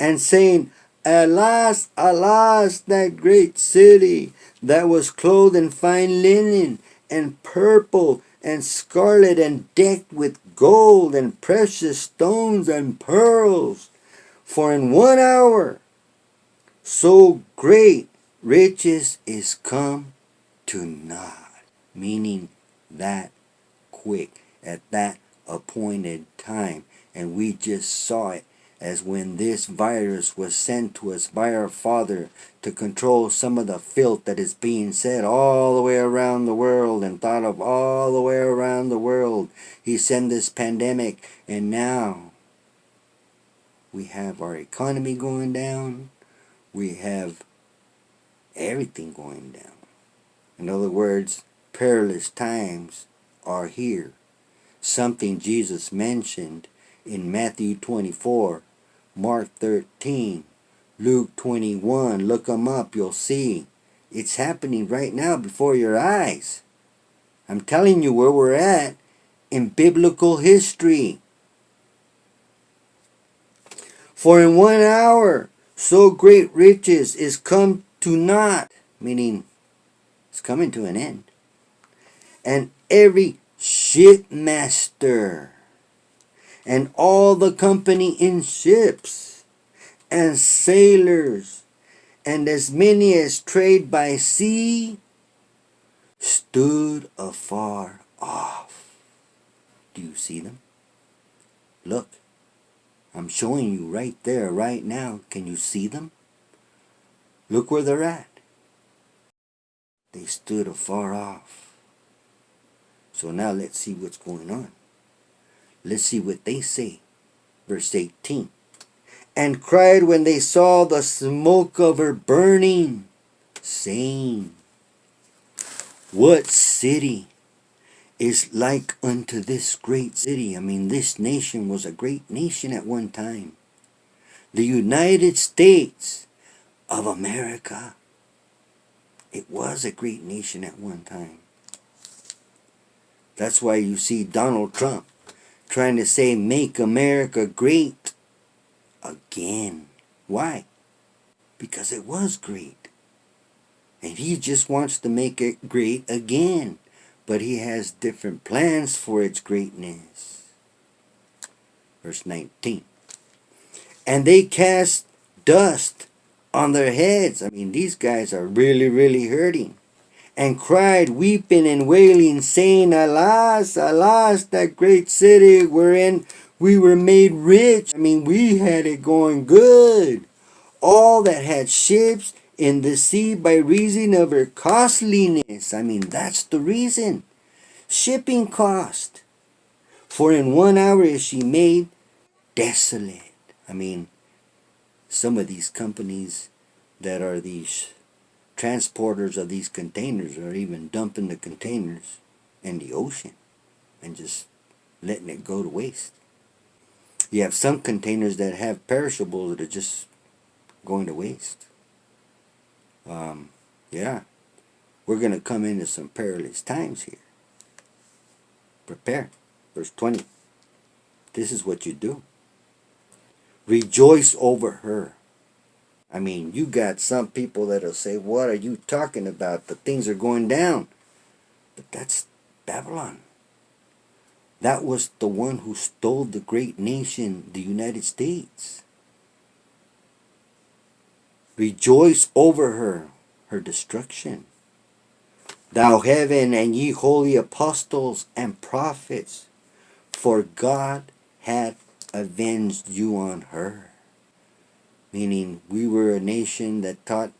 and saying, Alas, alas, that great city that was clothed in fine linen and purple and scarlet and decked with gold and precious stones and pearls. For in 1 hour so great riches is come to naught. Meaning that quick, at that appointed time. And we just saw it as when this virus was sent to us by our Father to control some of the filth that is being said all the way around the world and thought of all the way around the world. He sent this pandemic, and now we have our economy going down. We have everything going down. In other words, perilous times are here. Something Jesus mentioned in Matthew 24, Mark 13, Luke 21. Look them up, you'll see. It's happening right now before your eyes. I'm telling you where we're at in biblical history. For in 1 hour so great riches is come to naught, meaning it's coming to an end. And every shipmaster and all the company in ships and sailors and as many as trade by sea stood afar off. Do you see them? Look, I'm showing you right there, right now. Can you see them? Look where they're at. They stood afar off. So now let's see what's going on. Let's see what they say. Verse 18. And cried when they saw the smoke of her burning, saying, What city is like unto this great city? I mean, this nation was a great nation at one time. The United States of America. It was a great nation at one time. That's why you see Donald Trump trying to say, make America great again. Why? Because it was great. And he just wants to make it great again. But he has different plans for its greatness. Verse 19. And they cast dust on their heads. I mean, these guys are really, really hurting. And cried, weeping and wailing, saying, Alas, alas, that great city wherein we were made rich. I mean, we had it going good. All that had ships in the sea by reason of her costliness. I mean, that's the reason. Shipping cost. For in 1 hour is she made desolate. I mean, some of these companies that are these transporters of these containers are even dumping the containers in the ocean and just letting it go to waste. You have some containers that have perishables that are just going to waste. Yeah, we're going to come into some perilous times here. Prepare. Verse 20. This is what you do. Rejoice over her. I mean, you got some people that'll say, what are you talking about? The things are going down. But that's Babylon. That was the one who stole the great nation, the United States. Rejoice over her, her destruction. Thou heaven and ye holy apostles and prophets, for God hath avenged you on her. Meaning, we were a nation that taught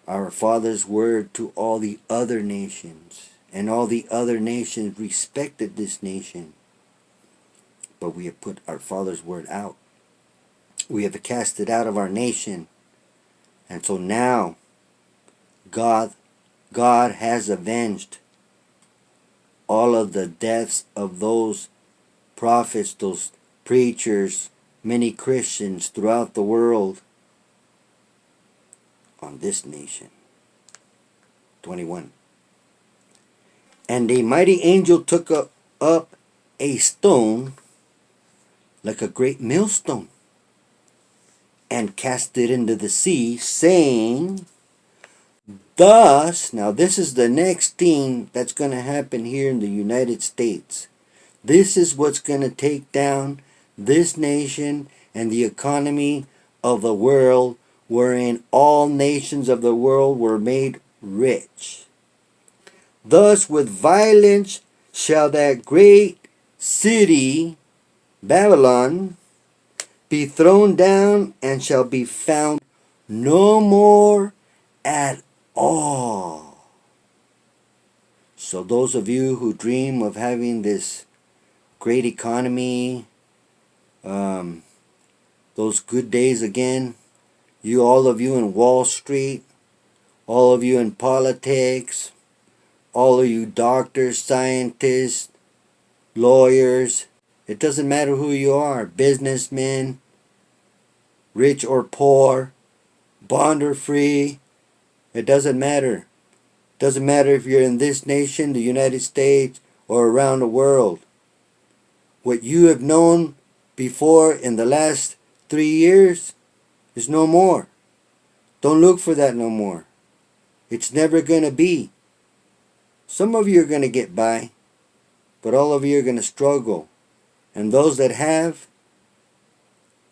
our Father's word to all the other nations. And all the other nations respected this nation. But we have put our Father's word out. We have cast it out of our nation. And so now, God has avenged all of the deaths of those prophets, those preachers, many Christians throughout the world on this nation. 21. And a mighty angel took up a stone like a great millstone and cast it into the sea, saying, thus, now this is the next thing that's going to happen here in the United States. This is what's going to take down this nation and the economy of the world, wherein all nations of the world were made rich. Thus with violence shall that great city, Babylon, be thrown down, and shall be found no more at all. So those of you who dream of having this great economy, those good days again, all of you in Wall Street, all of you in politics, all of you doctors, scientists, lawyers, it doesn't matter who you are, businessmen, rich or poor, bond or free, it doesn't matter. It doesn't matter if you're in this nation, the United States, or around the world. What you have known before in the last 3 years is no more. Don't look for that no more. It's never going to be. Some of you are going to get by, but all of you are going to struggle. And those that have,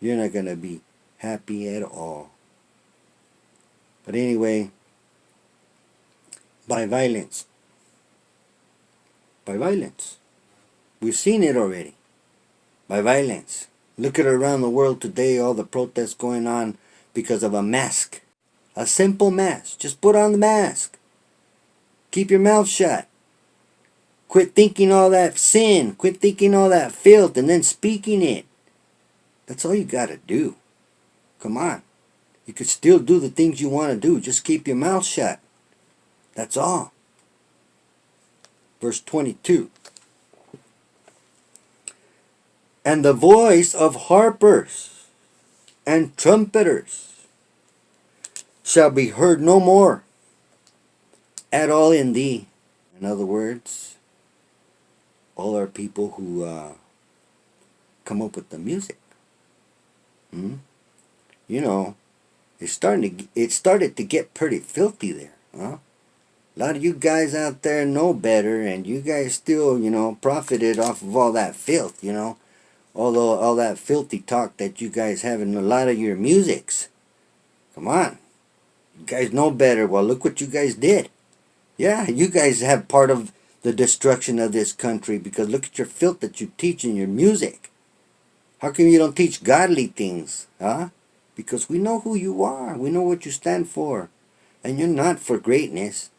you're not going to be happy at all. But anyway, by violence. By violence. We've seen it already. By violence. Look at around the world today, all the protests going on because of a mask. A simple mask. Just put on the mask. Keep your mouth shut. Quit thinking all that sin. Quit thinking all that filth and then speaking it. That's all you got to do. Come on. You could still do the things you want to do. Just keep your mouth shut. That's all. Verse 22. And the voice of harpers and trumpeters shall be heard no more at all in thee. In other words, all our people who come up with the music. You know, it started to get pretty filthy there. Huh? A lot of you guys out there know better, and you guys still, profited off of all that filth, all that filthy talk that you guys have in a lot of your musics. Come on. You guys know better. Well, look what you guys did. Yeah, you guys have part of the destruction of this country, because look at your filth that you teach in your music. How come you don't teach godly things? Huh? Because we know who you are. We know what you stand for. And you're not for greatness.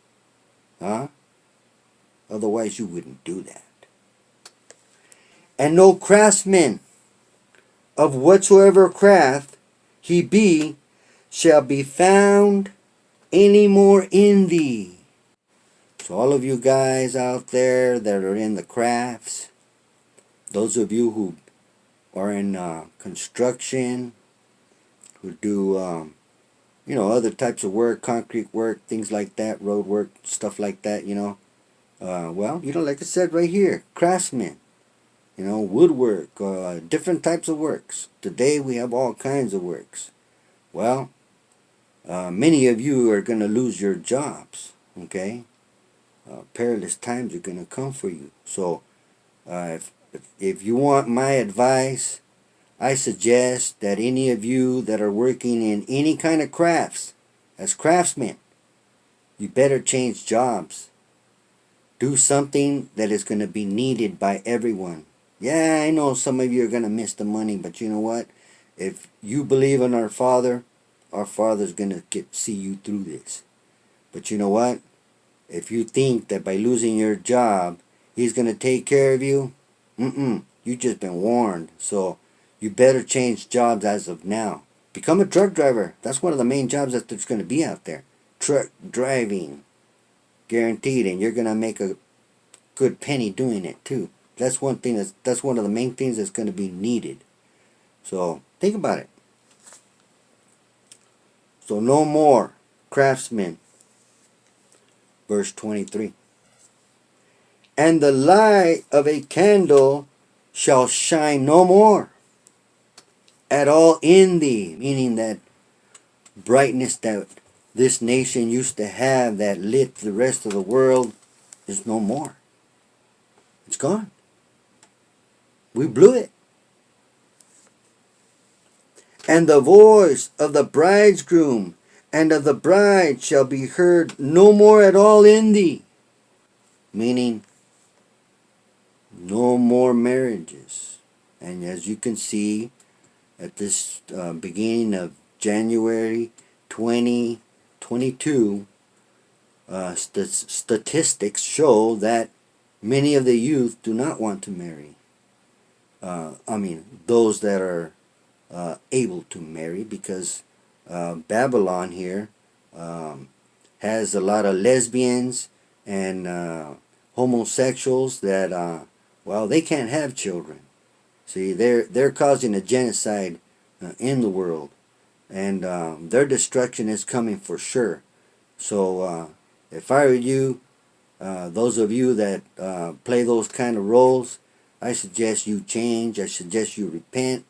Huh? Otherwise you wouldn't do that. And no craftsman of whatsoever craft he be shall be found any more in thee. So all of you guys out there that are in the crafts, those of you who are in construction, who do other types of work, concrete work, things like that, road work, stuff like that, like I said right here, craftsmen, woodwork, different types of works. Today we have all kinds of works. Well, many of you are going to lose your jobs, okay? Perilous times are going to come for you. So if you want my advice, I suggest that any of you that are working in any kind of crafts, as craftsmen, you better change jobs. Do something that is going to be needed by everyone. Yeah, I know some of you are going to miss the money, but you know what? If you believe in our Father's going to see you through this. But you know what? If you think that by losing your job, He's going to take care of you, you've just been warned. So you better change jobs as of now. Become a truck driver. That's one of the main jobs that there's going to be out there. Truck driving. Guaranteed. And you're going to make a good penny doing it too. That's one thing. That's one of the main things that's going to be needed. So think about it. So no more craftsmen. Verse 23. And the light of a candle shall shine no more at all in thee, meaning that brightness that this nation used to have that lit the rest of the world is no more. It's gone. We blew it. And the voice of the bridegroom and of the bride shall be heard no more at all in thee. Meaning, no more marriages. And as you can see, at this beginning of January 2022, statistics show that many of the youth do not want to marry. Those that are able to marry, because Babylon here has a lot of lesbians and homosexuals that, they can't have children. See, they're causing a genocide in the world, and their destruction is coming for sure. So if I were you, those of you that play those kind of roles, I suggest you change. I suggest you repent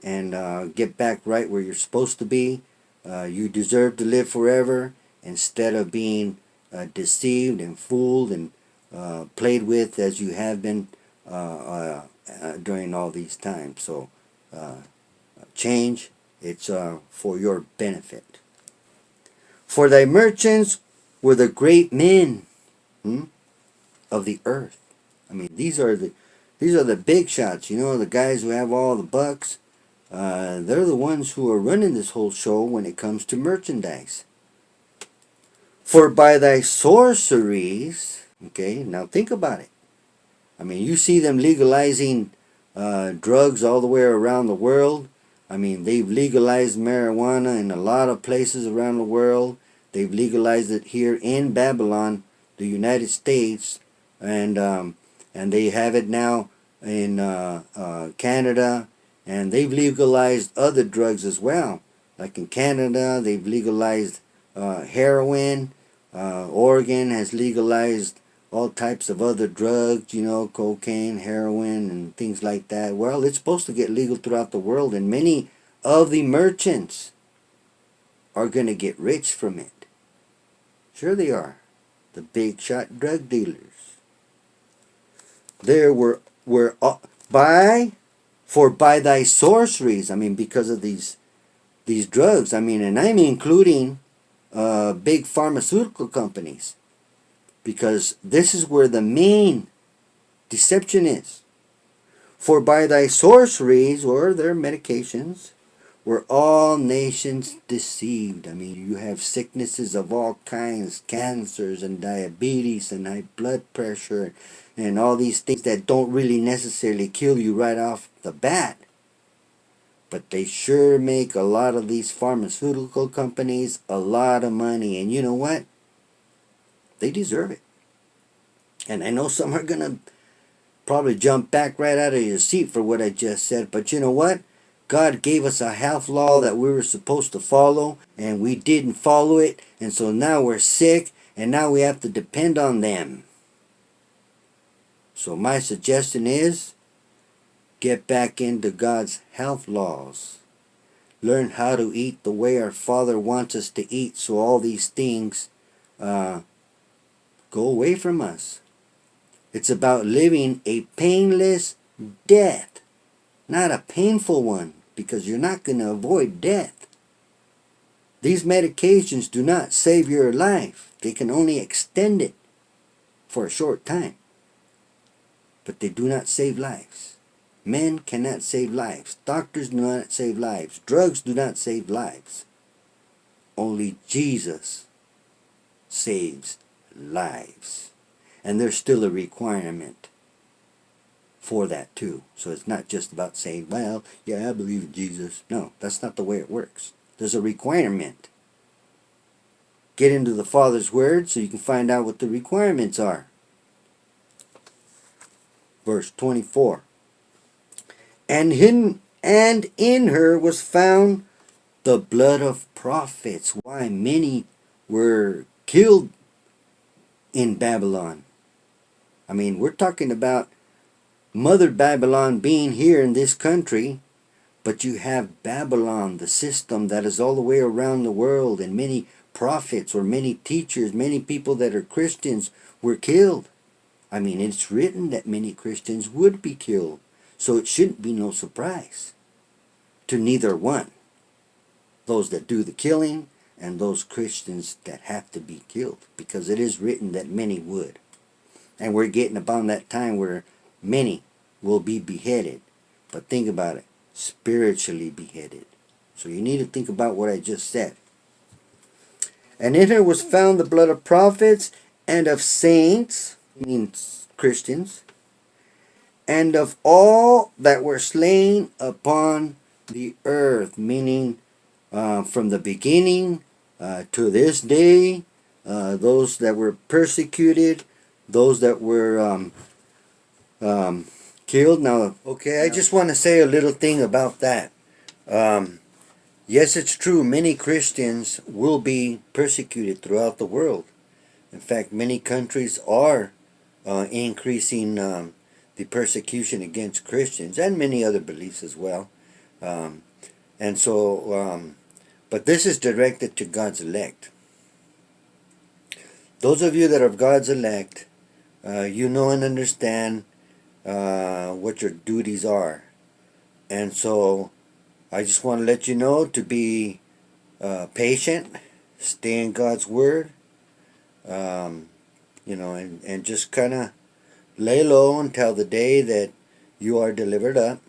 and get back right where you're supposed to be. You deserve to live forever instead of being deceived and fooled and played with as you have been during all these times. So change. It's for your benefit. For thy merchants were the great men of the earth. These are the big shots. The guys who have all the bucks. They're the ones who are running this whole show when it comes to merchandise. For by thy sorceries, okay, now think about it. You see them legalizing drugs all the way around the world. They've legalized marijuana in a lot of places around the world. They've legalized it here in Babylon, the United States, and they have it now in Canada, and they've legalized other drugs as well. Like in Canada, they've legalized heroin. Oregon has legalized all types of other drugs, cocaine, heroin, and things like that. Well, it's supposed to get legal throughout the world, and many of the merchants are going to get rich from it. Sure they are. The big shot drug dealers. There were by thy sorceries, because of these drugs, and I'm including big pharmaceutical companies, because this is where the main deception is. For by thy sorceries, or their medications, were all nations deceived. You have sicknesses of all kinds, cancers and diabetes and high blood pressure and all these things that don't really necessarily kill you right off the bat. But they sure make a lot of these pharmaceutical companies a lot of money. And you know what? They deserve it. And I know some are going to probably jump back right out of your seat for what I just said. But you know what? God gave us a health law that we were supposed to follow, and we didn't follow it. And so now we're sick, and now we have to depend on them. So my suggestion is, get back into God's health laws. Learn how to eat the way our Father wants us to eat, so all these things go away from us. It's about living a painless death, not a painful one, because you're not going to avoid death. These medications do not save your life. They can only extend it for a short time. But they do not save lives. Men cannot save lives. Doctors do not save lives. Drugs do not save lives. Only Jesus saves lives. And there's still a requirement for that too. So it's not just about saying, well, yeah, I believe in Jesus. No, that's not the way it works. There's a requirement. Get into the Father's Word so you can find out what the requirements are. Verse 24. And in her was found the blood of prophets. Why? Many were killed in Babylon. We're talking about Mother Babylon being here in this country, But you have Babylon, the system that is all the way around the world, and many prophets or many teachers, many people that are Christians were killed. I mean, it's written that many Christians would be killed. So it shouldn't be no surprise to neither one. Those that do the killing and those Christians that have to be killed. Because it is written that many would. And we're getting upon that time where many will be beheaded. But think about it. Spiritually beheaded. So you need to think about what I just said. And in her was found the blood of prophets and of saints, means Christians, and of all that were slain upon the earth, meaning from the beginning to this day, those that were persecuted, those that were killed. Now, okay, I just want to say a little thing about that. Yes, it's true, many Christians will be persecuted throughout the world. In fact, many countries are increasing the persecution against Christians and many other beliefs as well. And so, but this is directed to God's elect. Those of you that are God's elect, you know and understand what your duties are. And so, I just want to let you know to be patient, stay in God's Word, you know, and just kind of lay low until the day that you are delivered up.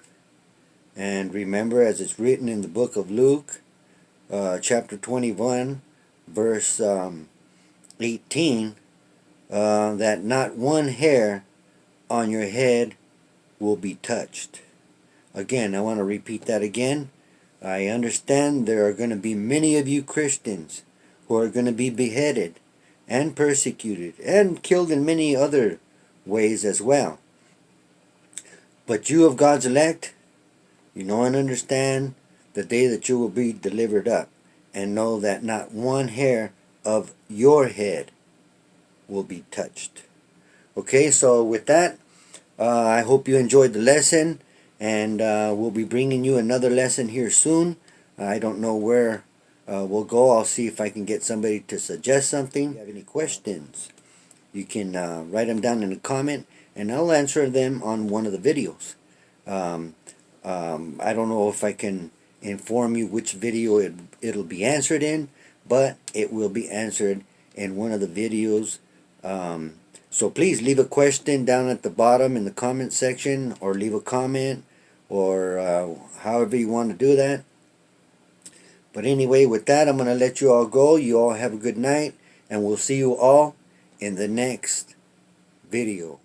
And remember, as it's written in the book of Luke, chapter 21, verse 18, that not one hair on your head will be touched. Again, I want to repeat that again. I understand there are going to be many of you Christians who are going to be beheaded and persecuted and killed in many other ways as well. But you of God's elect, you know and understand the day that you will be delivered up, and know that not one hair of your head will be touched. Okay, so with that, I hope you enjoyed the lesson, and we'll be bringing you another lesson here soon. I don't know where we'll go. I'll see if I can get somebody to suggest something. If you have any questions, you can write them down in a comment, and I'll answer them on one of the videos. I don't know if I can inform you which video it'll be answered in, but it will be answered in one of the videos. So please leave a question down at the bottom in the comment section, or leave a comment, or however you want to do that. But anyway, with that, I'm going to let you all go. You all have a good night, and we'll see you all in the next video.